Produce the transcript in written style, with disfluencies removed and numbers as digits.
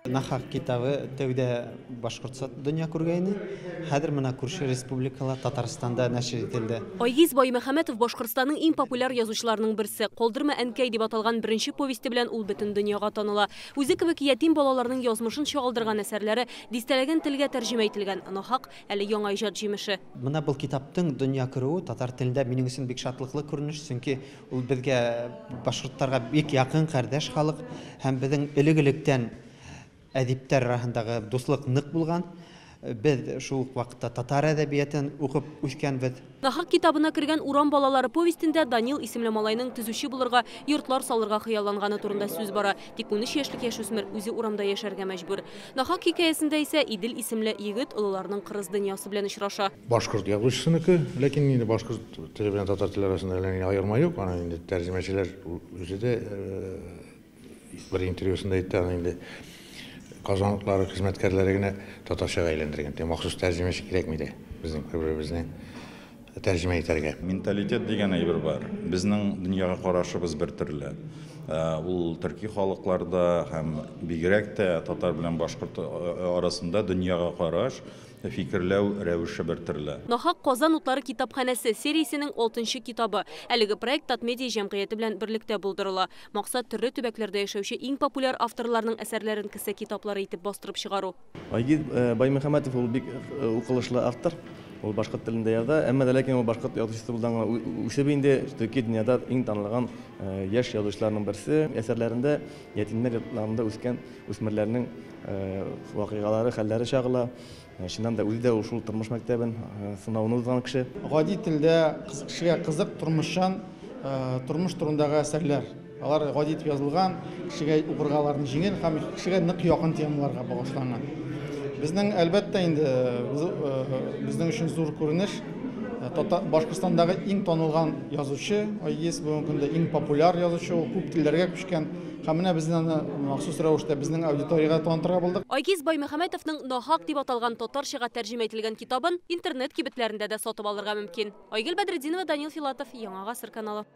Нахак китабы тәүдә Башкортстан дөнья күргәйне, хәзер менә күрше республикала Татарстанда нәшер ителде. Айгиз Баймөхәмәтов Башкортстанның иң популяр язучыларының берсе. Калдырма әнкәй дип аталган беренче повесте белән ул бөтен дөньяга таныла. Үзе кебек ятим балаларның язмышын чагылдырган әсәрләре дистәләгән телгә тәрҗемә ителгән. Нахак әле яңа иҗат җимеше. Менә бу китаптың дөнья күрүе татар телендә минем өчен бик шатлыклы күренеш, чөнки ул безгә башкортларга бик якын кардәш халык һәм безнең элек-электән әдиптәр арасындагы дуслык нык булган. Без шул вакытта татар әдәбиятын укып үскәнбез. Нахак китабына кергән урам балалары повестендә Данил исемле малайның төзүче булырга, йортлар салырга хыялланганы турында сүз бара. Тик 13 яшьлек яшүсмер үзе урамда яшәргә мәҗбүр. Нахак хикәясендә исә Идел исемле егет олыларның кырыс дөньясы белән очраша. Башкорт язучысыныкы, ләкин инде башкорт теле белән татар теле арасында аерма юк. Аны инде тәрҗемәчеләр үзе дә бер интервьюсында әйтте, аны инде казанлыклары, хезмәткәрләре генә татарчага әйләндергән. Махсус тәрҗемәче кирәкми безнең бер-беребезне тәрҗемә итәргә. Менталитет дигән әйбер бар. Безнең дөньяга карашыбыз бер төрле. Ул төрки халыкларда һәм бигрәк тә татар белән башкорт арасында дөньяга караш, фикерләү рәвеше бер төрле. Нахак Казан утлары китапханәсе сериясенең 6нчы китабы. Әлеге проект Татмедиа җәмгыяте белән берлектә булдырыла. Максат төрле төбәкләрдә яшәүче иң популяр авторларның әсәрләрен кесе китаплары итеп бастырып чыгару. Айгиз Баймөхәмәтов ул бик укылышлы автор. Ул башкорт телендә яза, әмма ләкин ул башкорт язучысы булган үсеп инде төрки дөньяда иң танылган яшь язучыларның берсе. Әсәрләрендә ятимнәр йортларында үскән үсмерләрнең вакыйгалары, хәлләре чагыла. Шуннан да үзе дә ул тормыш мәктәбен сынауны узган кеше. Гади телдә кешегә кызык тормышчан, тормыш турындагы әсәрләр. Алар гади итеп язылган, кешегә укыргаларны җиңел һәм кешегә нык якын темаларга багышланган. Безнең әлбәттә инде безнең өчен зур күренеш. Башкортстандагы иң танылган язучы, Айгиз бүгенге көндә иң популяр язучы, ул күп телләргә күчкән. Һәм менә безне махсус рәвештә безнең аудиториягә танытырга булдык. Айгиз Баймөхәмәтовның Нахак дип аталган татарчага тәрҗемә ителгән китабын интернет кибетләрендә дә сатып алырга мөмкин. Айгөл Бәдретдинова, Данил Филатов, Яңа Гасыр каналы.